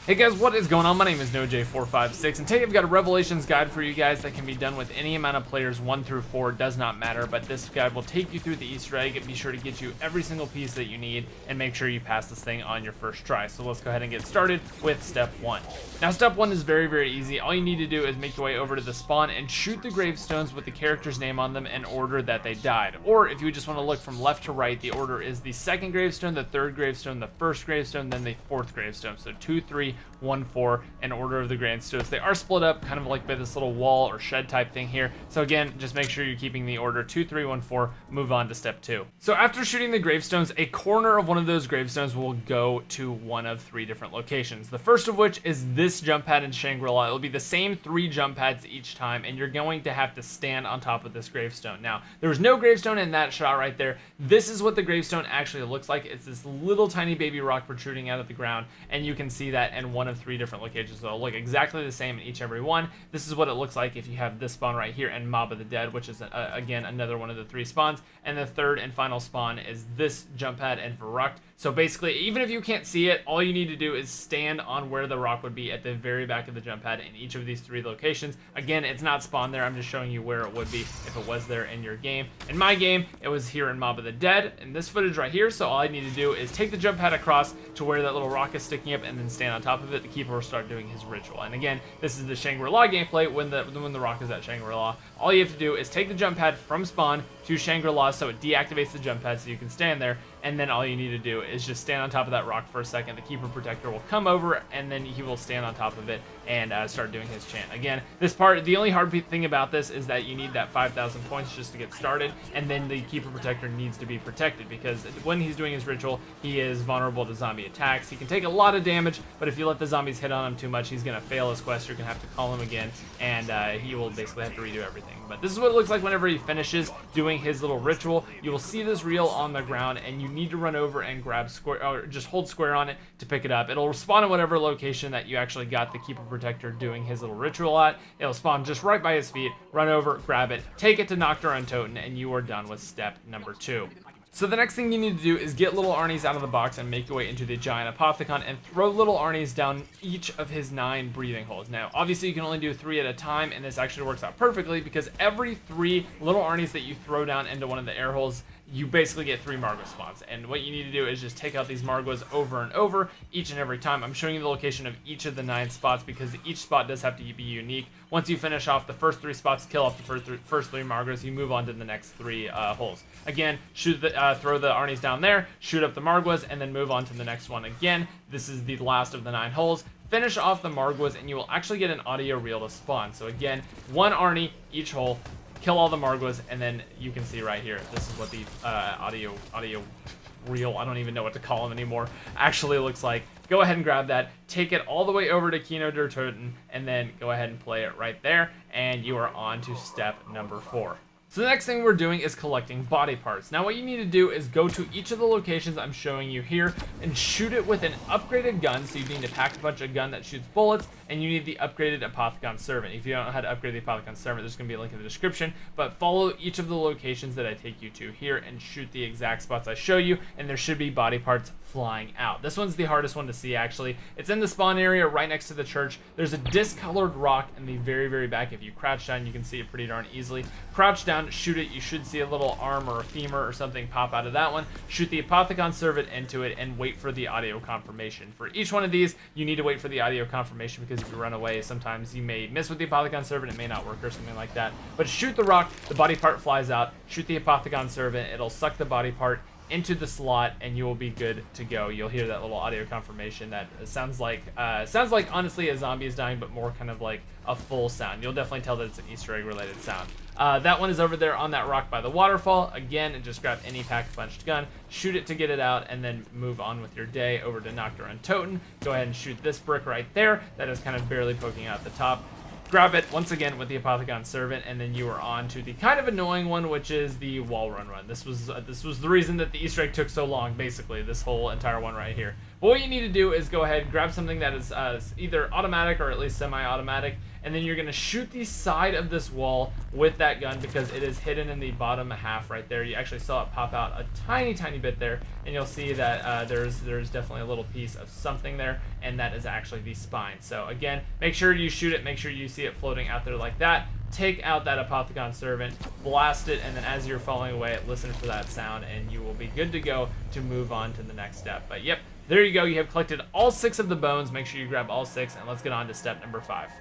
Hey guys, what is going on? My name is NoahJ456, and today I've got a Revelations guide for you guys that can be done with any amount of players, 1 through 4, does not matter, but this guide will take you through the Easter egg and be sure to get you every single piece that you need and make sure you pass this thing on your first try. So let's go ahead and get started with step 1. Now step 1 is very easy. All you need to do is make your way over to the spawn and shoot the gravestones with the character's name on them in order that they died. Or if you just want to look from left to right, the order is the second gravestone, the third gravestone, the first gravestone, then the fourth gravestone. So 2, 3, 1, 4 in order of the gravestones. They are split up kind of like by this little wall or shed type thing here. So again, just make sure you're keeping the order 2, 3, 1, 4. Move on to step 2. So after shooting the gravestones, a corner of one of those gravestones will go to one of 3 different locations. The first of which is this jump pad in Shangri-La. It'll be the same 3 jump pads each time, and you're going to have to stand on top of this gravestone. Now, there was no gravestone in that shot right there. This is what the gravestone actually looks like. It's this little tiny baby rock protruding out of the ground, and you can see that in one of 3 different locations. So it'll look exactly the same in each and every one. This is what it looks like if you have this spawn right here and Mob of the Dead, which is again another one of the 3 spawns. And the third and final spawn is this jump pad and Verrucht. So basically, even if you can't see it, all you need to do is stand on where the rock would be at the very back of the jump pad in each of these 3 locations. Again, it's not spawned there. I'm just showing you where it would be if it was there in your game. In my game, it was here in Mob of the Dead in this footage right here. So all I need to do is take the jump pad across to where that little rock is sticking up and then stand on top of it. The keeper will start doing his ritual. And again, this is the Shangri-La gameplay when the rock is at Shangri-La. All you have to do is take the jump pad from spawn to Shangri-La so it deactivates the jump pad so you can stand there, and then all you need to do is just stand on top of that rock for a second. The keeper protector will come over and then he will stand on top of it and start doing his chant. Again, this part, the only hard thing about this is that you need that 5,000 points just to get started, and then the keeper protector needs to be protected because when he's doing his ritual, he is vulnerable to zombie attacks. He can take a lot of damage, but if you let the zombies hit on him too much, he's going to fail his quest. You're going to have to call him again, and he will basically have to redo everything. But this is what it looks like whenever he finishes doing his little ritual. You will see this reel on the ground, and you need to run over and grab square, or just hold square on it to pick it up. It'll spawn at whatever location that you actually got the keeper protector doing his little ritual at. It'll spawn just right by his feet. Run over, grab it, take it to Nocturne, and you are done with step number 2. So the next thing you need to do is get little Arnie's out of the box and make your way into the giant Apothecon and throw little Arnie's down each of his 9 breathing holes. Now, obviously you can only do 3 at a time, and this actually works out perfectly because every 3 little Arnie's that you throw down into one of the air holes, you basically get 3 Margwa spawns. And what you need to do is just take out these Margwas over and over each and every time. I'm showing you the location of each of the 9 spots because each spot does have to be unique. Once you finish off the first 3 spots, kill off the first 3 Margwas, you move on to the next 3 holes. Again, throw the Arnie's down there, shoot up the Margwas, and then move on to the next one again. This is the last of the 9 holes. Finish off the Margwas, and you will actually get an audio reel to spawn. So again, 1 Arnie each hole. Kill all the Margwas, and then you can see right here, this is what the audio reel, I don't even know what to call them anymore, actually looks like. Go ahead and grab that, take it all the way over to Kino der Toten, and then go ahead and play it right there, and you are on to step number 4. So the next thing we're doing is collecting body parts. Now what you need to do is go to each of the locations I'm showing you here and shoot it with an upgraded gun. So you need to pack a bunch of gun that shoots bullets, and you need the upgraded Apothecon Servant. If you don't know how to upgrade the Apothecon Servant, there's going to be a link in the description, but follow each of the locations that I take you to here and shoot the exact spots I show you, and there should be body parts flying out. This one's the hardest one to see actually. It's in the spawn area right next to the church. There's a discolored rock in the very back. If you crouch down, you can see it pretty darn easily. Crouch down, shoot it, you should see a little arm or a femur or something pop out of that one. Shoot the Apothecon Servant into it and wait for the audio confirmation. For each one of these, you need to wait for the audio confirmation because if you run away, sometimes you may miss with the Apothecon Servant, it may not work or something like that. But shoot the rock, the body part flies out, shoot the Apothecon Servant, it'll suck the body part into the slot, and you will be good to go. You'll hear that little audio confirmation that sounds like honestly a zombie is dying, but more kind of like a full sound. You'll definitely tell that it's an Easter egg related sound. That one is over there on that rock by the waterfall. Again, just grab any packed punched gun, shoot it to get it out, and then move on with your day over to Nocturne. Go ahead and shoot this brick right there that is kind of barely poking out the top. Grab it once again with the Apothecon Servant, and then you are on to the kind of annoying one, which is the wall run. This was the reason that the Easter egg took so long, basically, this whole entire one right here. But what you need to do is go ahead, grab something that is either automatic or at least semi-automatic, and then you're going to shoot the side of this wall with that gun because it is hidden in the bottom half right there. You actually saw it pop out a tiny bit there, and you'll see that there's definitely a little piece of something there, and that is actually the spine. So again, make sure you shoot it, make sure you see it floating out there like that. Take out that Apothicon Servant, blast it, and then as you're falling away, listen for that sound, and you will be good to go to move on to the next step. But yep, there you go. You have collected all 6 of the bones. Make sure you grab all 6, and let's get on to step number 5.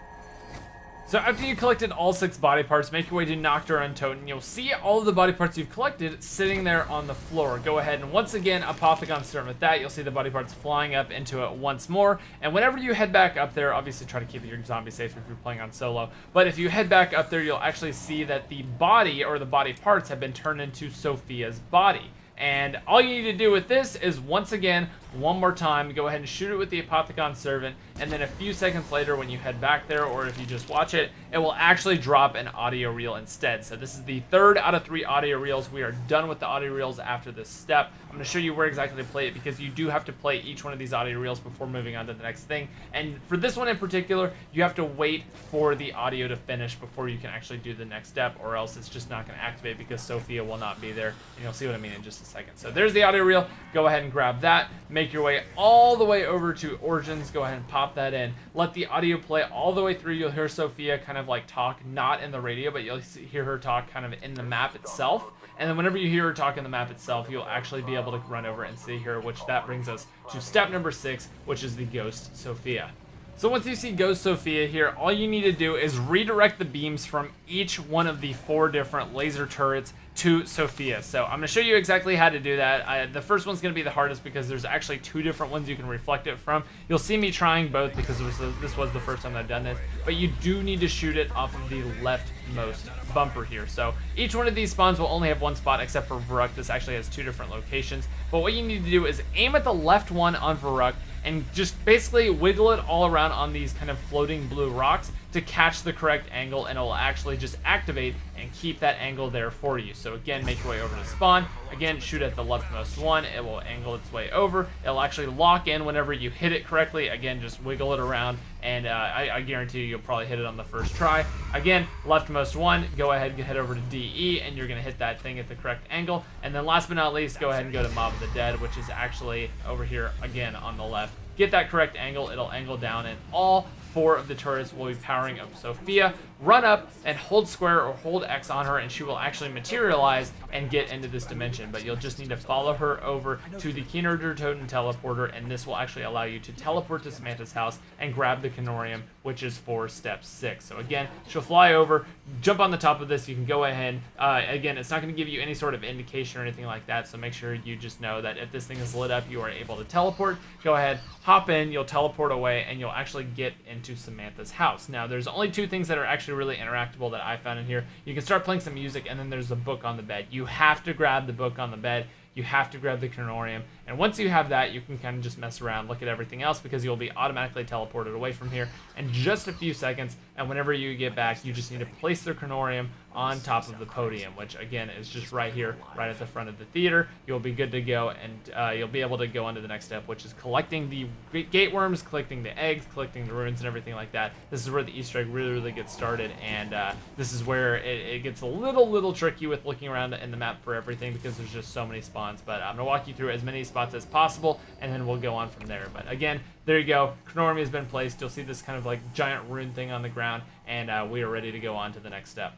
So after you collected all 6 body parts, make your way to Noctur Untoten. You'll see all of the body parts you've collected sitting there on the floor. Go ahead and once again, Apothicon Servant with that. You'll see the body parts flying up into it once more. And whenever you head back up there, obviously try to keep your zombie safe if you're playing on solo. But if you head back up there, you'll actually see that the body or the body parts have been turned into Sophia's body. And all you need to do with this is, once again, one more time, go ahead and shoot it with the Apothicon Servant, and then a few seconds later when you head back there, or if you just watch it, it will actually drop an audio reel instead. So this is the 3rd out of 3 audio reels. We are done with the audio reels after this step. I'm going to show you where exactly to play it because you do have to play each one of these audio reels before moving on to the next thing. And for this one in particular, you have to wait for the audio to finish before you can actually do the next step, or else it's just not going to activate because Sophia will not be there. And you'll see what I mean in just a second. So there's the audio reel. Go ahead and grab that. Make your way all the way over to Origins. Go ahead and pop that in. Let the audio play all the way through. You'll hear Sophia kind of like talk, not in the radio, but you'll hear her talk kind of in the map itself. And then whenever you hear her talk in the map itself, you'll actually be able to run over and see her, which that brings us to step number 6, which is the Ghost Sophia. So once you see Ghost Sophia here, all you need to do is redirect the beams from each one of the 4 different laser turrets to Sophia. So I'm going to show you exactly how to do that. The first one's going to be the hardest because there's actually 2 different ones you can reflect it from. You'll see me trying both because this was the first time I've done this, but you do need to shoot it off of the leftmost bumper here. So each one of these spawns will only have 1 spot except for Varuk. This actually has 2 different locations, but what you need to do is aim at the left one on Varuk and just basically wiggle it all around on these kind of floating blue rocks to catch the correct angle, and it will actually just activate and keep that angle there for you. So again, make your way over to spawn. Again, shoot at the leftmost one. It will angle its way over. It'll actually lock in whenever you hit it correctly. Again, just wiggle it around, and I guarantee you'll probably hit it on the first try. Again, leftmost one, go ahead and head over to DE, and you're going to hit that thing at the correct angle. And then last but not least, go ahead and go to Mob of the Dead, which is actually over here again on the left. Get that correct angle. It'll angle down, and all 4 of the turrets will be powering up Sophia. Run up and hold square or hold X on her, and she will actually materialize and get into this dimension. But you'll just need to follow her over to the Toten teleporter, and this will actually allow you to teleport to Samantha's house and grab the Canorium, which is for step 6. So again, she'll fly over, jump on the top of this. You can go ahead. Again, it's not going to give you any sort of indication or anything like that, so make sure you just know that if this thing is lit up, you are able to teleport. Go ahead, hop in, you'll teleport away, and you'll actually get into Samantha's house. Now, there's only 2 things that are actually really interactable that I found in here. You can start playing some music, and then there's a book on the bed. You have to grab the book on the bed. You have to grab the Canorium, and once you have that, you can kind of just mess around, look at everything else, because you'll be automatically teleported away from here in just a few seconds. And whenever you get back, you just need to place the Canorium on top of the podium, which again is just right here, right at the front of the theater. You'll be good to go, and you'll be able to go on to the next step, which is collecting the gate worms, collecting the eggs, collecting the runes, and everything like that. This is where the Easter egg really gets started, and this is where it gets a little tricky with looking around in the map for everything, because there's just so many spawns. But I'm gonna walk you through as many spots as possible, and then we'll go on from there. But again, there you go. Canorium has been placed. You'll see this kind of like giant rune thing on the ground, and we are ready to go on to the next step.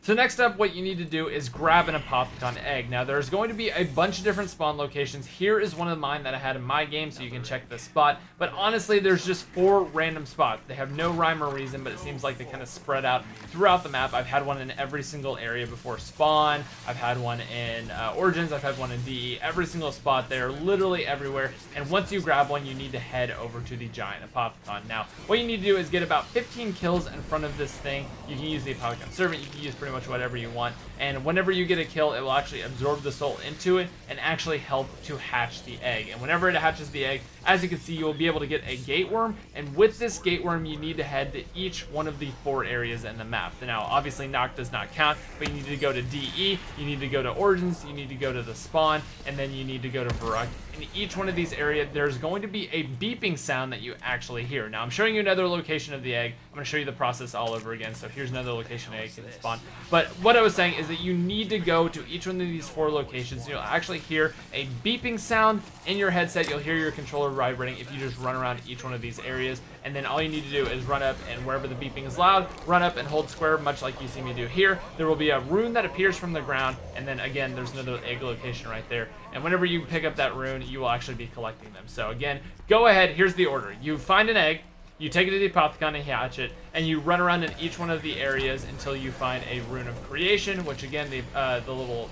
So next up, what you need to do is grab an Apothicon egg. Now, there's going to be a bunch of different spawn locations. Here is one of mine that I had in my game, so you can check the spot. But honestly, there's just 4 random spots. They have no rhyme or reason, but it seems like they kind of spread out throughout the map. I've had one in every single area before spawn. I've had one in Origins. I've had one in DE. Every single spot there, literally everywhere. And once you grab one, you need to head over to the giant Apothicon. Now, what you need to do is get about 15 kills in front of this thing. You can use the Apothicon Servant. You can use pretty much whatever you want, and whenever you get a kill, it will actually absorb the soul into it and actually help to hatch the egg. And whenever it hatches the egg, as you can see, you will be able to get a gate worm, and with this gate worm, you need to head to each one of the 4 areas in the map. Now, obviously, Noct does not count, but you need to go to DE, you need to go to Origins, you need to go to the spawn, and then you need to go to Varuk, in each one of these areas, there's going to be a beeping sound that you actually hear. Now, I'm showing you another location of the egg. I'm going to show you the process all over again. So here's another location the egg can spawn. But what I was saying is that you need to go to each one of these 4 locations. You'll actually hear a beeping sound in your headset. You'll hear your controller vibrating if you just run around each one of these areas. And then all you need to do is run up, and wherever the beeping is loud, run up and hold square, much like you see me do here. There will be a rune that appears from the ground, and then again, there's another egg location right there. And whenever you pick up that rune, you will actually be collecting them. So again, go ahead, here's the order. You find an egg, you take it to the Apothicon and hatch it, and you run around in each one of the areas until you find a rune of creation, which again, the little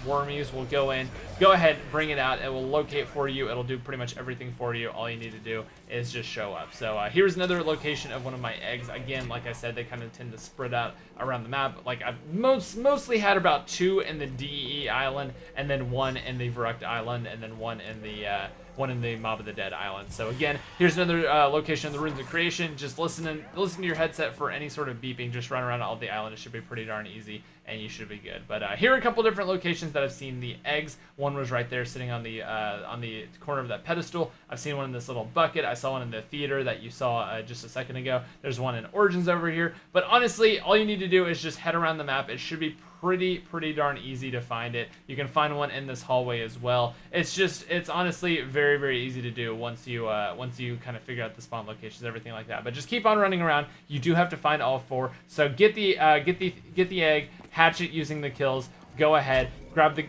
wormies will go in. Go ahead, bring it out. It will locate for you. It'll do pretty much everything for you. All you need to do is just show up. So here's another location of one of my eggs. Again, like I said, they kind of tend to spread out around the map. Like I've mostly had about 2 in the DEE island, and then 1 in the Verruct island, and then 1 in the Mob of the Dead island. So again, here's another location of the Runes of Creation. Just listen to your headset for any sort of beeping. Just run around all the island. It should be pretty darn easy, and you should be good. But here are a couple different locations that I've seen the eggs. One was right there sitting on the corner of that pedestal. I've seen one in this little bucket. I saw one in the theater that you saw just a second ago. There's one in Origins over here. But honestly, all you need to do is just head around the map. It should be pretty darn easy to find it. You can find one in this hallway as well. It's honestly very easy to do once you kind of figure out the spawn locations, everything like that. But just keep on running around. You do have to find all 4. So get the egg, hatch it using the kills. Go ahead, grab the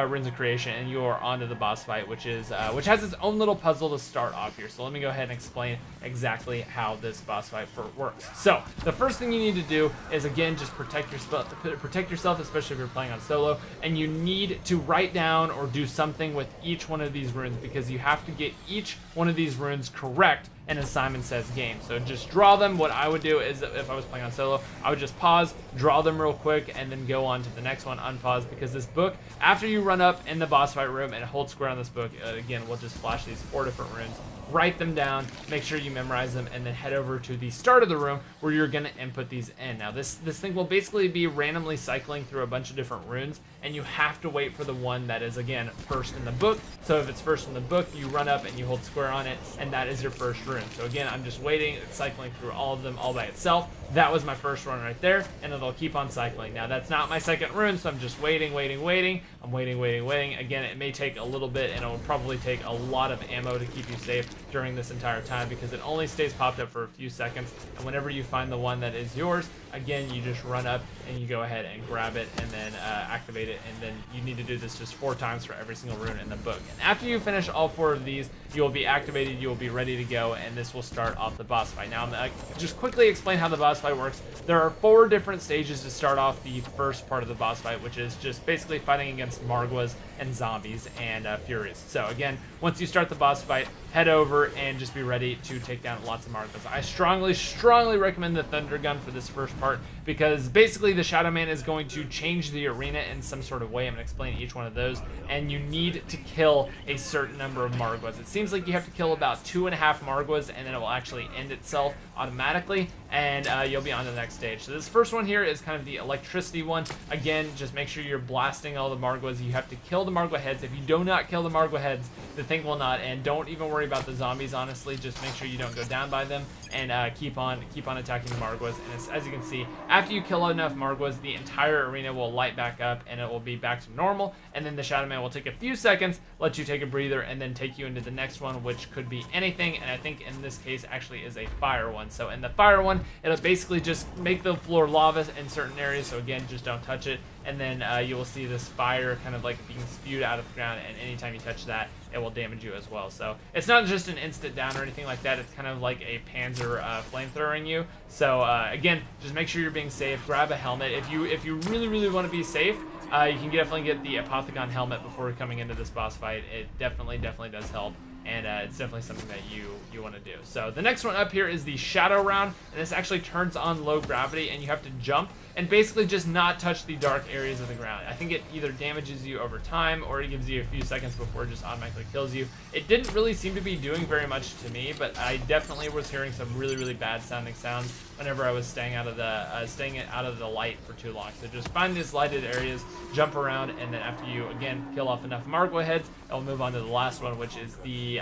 Runes of Creation, and you are onto the boss fight, which has its own little puzzle to start off here. So let me go ahead and explain exactly how this boss fight works. So the first thing you need to do is, again, just protect yourself, especially if you're playing on solo. And you need to write down or do something with each one of these runes, because you have to get each one of these runes correct in a Simon Says game. So just draw them. What I would do is, if I was playing on solo, I would just pause, draw them real quick, and then go on to the next one, unpause, because this book, after you run up in the boss fight room and hold square on this book, again, we'll just flash these 4 different runes. Write them down, make sure you memorize them, and then head over to the start of the room where you're going to input these in. Now, this thing will basically be randomly cycling through a bunch of different runes, and you have to wait for the one that is, again, first in the book. So if it's first in the book, you run up and you hold square on it, and that is your first rune. So again, I'm just waiting. It's cycling through all of them all by itself. That was my first run right there, and it'll keep on cycling. Now, that's not my second rune, so I'm just waiting. I'm waiting. Again, it may take a little bit, and it will probably take a lot of ammo to keep you safe during this entire time, because it only stays popped up for a few seconds. And whenever you find the one that is yours, again, you just run up and you go ahead and grab it and then activate it. And then you need to do this just 4 times for every single rune in the book. And after you finish all 4 of these, you will be activated, you will be ready to go, and this will start off the boss fight. Now, I'm going to just quickly explain how the boss fight works. There are 4 different stages to start off the first part of the boss fight, which is just basically fighting against Margwas and zombies and Furies. So again, once you start the boss fight, head over and just be ready to take down lots of Margwas. I strongly recommend the Thunder Gun for this first part, because basically the Shadow Man is going to change the arena in some sort of way. I'm going to explain each one of those, and you need to kill a certain number of Margwas. It seems like you have to kill about 2.5 Margwas, and then it will actually end itself automatically, and you'll be on to the next stage. So this first one here is kind of the electricity one. Again, just make sure you're blasting all the Margwas. You have to kill the Margwa heads. If you do not kill the Margwa heads, the thing will not end. Don't even worry about the zombies, honestly. Just make sure you don't go down by them, and keep on attacking the Margwas. And as you can see, after you kill enough Margwas, the entire arena will light back up, and it will be back to normal. And then the Shadow Man will take a few seconds, let you take a breather, and then take you into the next one, which could be anything. And I think in this case actually is a fire one. So in the fire one, it'll basically just make the floor lava in certain areas. So again, just don't touch it. And then you will see this fire kind of like being spewed out of the ground, and anytime you touch that, it will damage you as well. So it's not just an instant down or anything like that. It's kind of like a Panzer flamethrowering you. So again, just make sure you're being safe. Grab a helmet. If you really want to be safe, you can definitely get the Apothicon helmet before coming into this boss fight. It definitely does help. and it's definitely something that you want to do. So the next one up here is the shadow round, and this actually turns on low gravity, and you have to jump and basically just not touch the dark areas of the ground. I think it either damages you over time or it gives you a few seconds before it just automatically kills you. It didn't really seem to be doing very much to me, but I definitely was hearing some really bad sounding sounds whenever I was staying out of the light for too long. So just find these lighted areas, jump around, and then after you again kill off enough Margo heads, I'll move on to the last one, which is the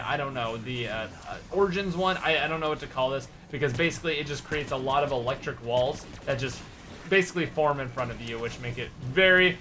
Origins one. I don't know what to call this, because basically it just creates a lot of electric walls that just basically form in front of you, which make it very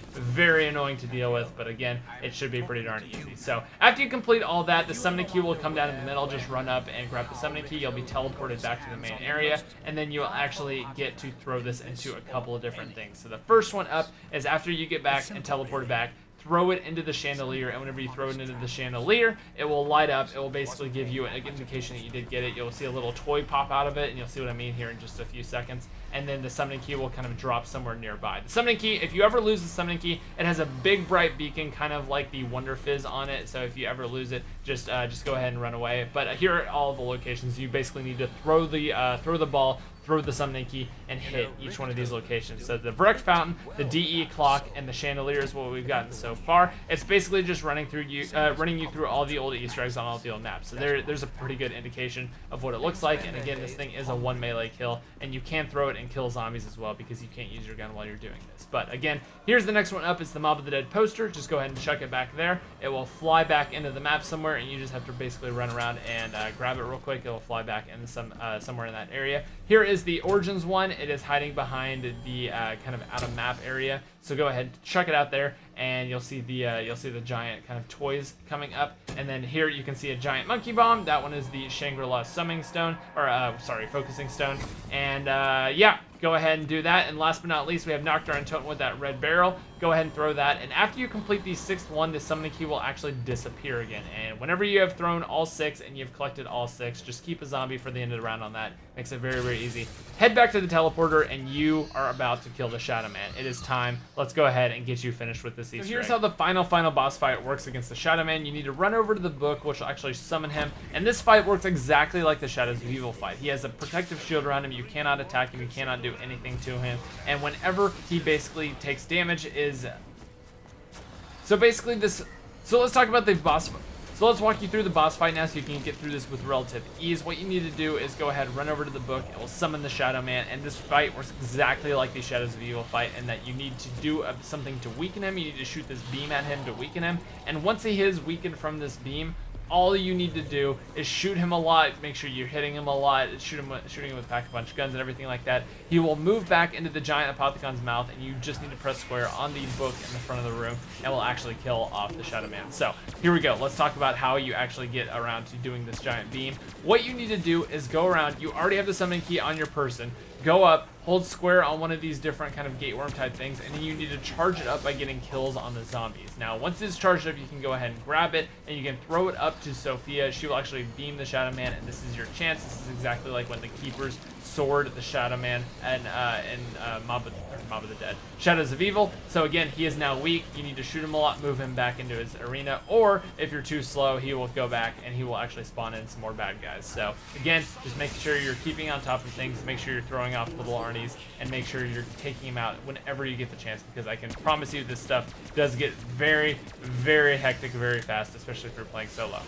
annoying to deal with, but again, it should be pretty darn easy. So after you complete all that, the summoning key will come down in the middle. Just run up and grab the summoning key. You'll be teleported back to the main area, and then you'll actually get to throw this into a couple of different things. So the first one up is after you get back and teleported back, throw it into the chandelier, and whenever you throw it into the chandelier, it will light up. It will basically give you an indication that you did get it. You'll see a little toy pop out of it, and you'll see what I mean here in just a few seconds. And then the summoning key will kind of drop somewhere nearby. The summoning key, if you ever lose the summoning key, it has a big bright beacon, kind of like the Wonder Fizz on it. So if you ever lose it, just go ahead and run away. But here are all the locations. You basically need to throw the ball, throw the summoning key, and hit each one of these locations. So the Vreck Fountain, the DE Clock, and the Chandelier is what we've gotten so far. It's basically just running you through all the old Easter eggs on all the old maps. So there's a pretty good indication of what it looks like. And again, this thing is a 1 melee kill, and you can throw it and kill zombies as well, because you can't use your gun while you're doing this. But again, here's the next one up. It's the Mob of the Dead poster. Just go ahead and chuck it back there. It will fly back into the map somewhere, and you just have to basically run around and grab it real quick. It will fly back into somewhere in that area. Here is the Origins one. It is hiding behind the kind of out of map area. So go ahead, chuck it out there, and you'll see the giant kind of toys coming up. And then here you can see a giant monkey bomb. That one is the Shangri-La summoning stone, or focusing stone. And yeah, go ahead and do that. And last but not least, we have Nocturne Totem with that red barrel. Go ahead and throw that. And after you complete the 6th one, the summoning key will actually disappear again. And whenever you have thrown all 6 and you've collected all 6, just keep a zombie for the end of the round on that. Makes it very easy. Head back to the teleporter, and you are about to kill the Shadow Man. It is time. Let's go ahead and get you finished with this Easter egg. So here's how the final boss fight works against the Shadow Man. You need to run over to the book, which will actually summon him. And this fight works exactly like the Shadows of Evil fight. He has a protective shield around him. You cannot attack him. You cannot do anything to him. And whenever he basically takes damage is... So basically this... So let's talk about the boss fight. So let's walk you through the boss fight now so you can get through this with relative ease. What you need to do is go ahead, run over to the book, it will summon the Shadow Man, and this fight works exactly like the Shadows of Evil fight, in that you need to do something to weaken him. You need to shoot this beam at him to weaken him, and once he is weakened from this beam, all you need to do is shoot him a lot, make sure you're hitting him a lot, shooting him with Pack-a-Punch guns and everything like that. He will move back into the giant Apothecon's mouth, and you just need to press square on the book in the front of the room, and will actually kill off the Shadow Man. So here we go. Let's talk about how you actually get around to doing this giant beam. What you need to do is go around. You already have the summoning key on your person. Go up, hold square on one of these different kind of gateworm type things, and then you need to charge it up by getting kills on the zombies. Now, once it's charged up, you can go ahead and grab it, and you can throw it up to Sophia. She will actually beam the Shadow Man, and this is your chance. This is exactly like when the Keepers sword the Shadow Man and Mob of the Dead, Shadows of Evil. So again, he is now weak. You need to shoot him a lot, move him back into his arena, or if you're too slow, he will go back and he will actually spawn in some more bad guys. So again, just make sure you're keeping on top of things, make sure you're throwing off little Arnies, and make sure you're taking him out whenever you get the chance, because I can promise you this stuff does get very hectic very fast, especially if you're playing solo.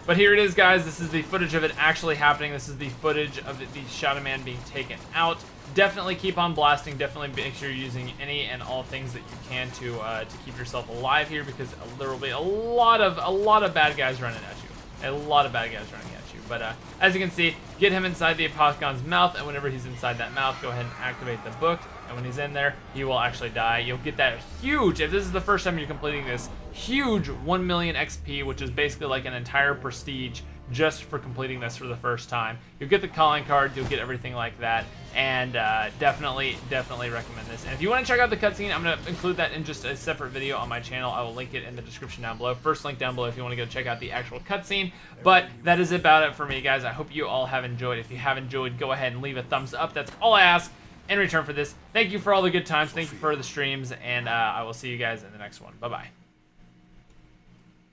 But here it is, guys. This is the footage of it actually happening. This is the footage of the Shadow Man being taken out. Definitely keep on blasting. Definitely make sure you're using any and all things that you can to keep yourself alive here, because there will be a lot of bad guys running at you. A lot of bad guys running at you. But as you can see, get him inside the Apothecon's mouth, and whenever he's inside that mouth, go ahead and activate the book. And when he's in there, he will actually die. You'll get that huge, if this is the first time you're completing this, huge 1 million XP, which is basically like an entire prestige just for completing this for the first time. You'll get the calling card, you'll get everything like that, and definitely recommend this. And if you want to check out the cutscene, I'm going to include that in just a separate video on my channel. I will link it in the description down below. First link down below if you want to go check out the actual cutscene. But that is about it for me, guys. I hope you all have enjoyed. If you have enjoyed, go ahead and leave a thumbs up. That's all I ask in return for this. Thank you for all the good times. Thank you for the streams, and I will see you guys in the next one. Bye-bye.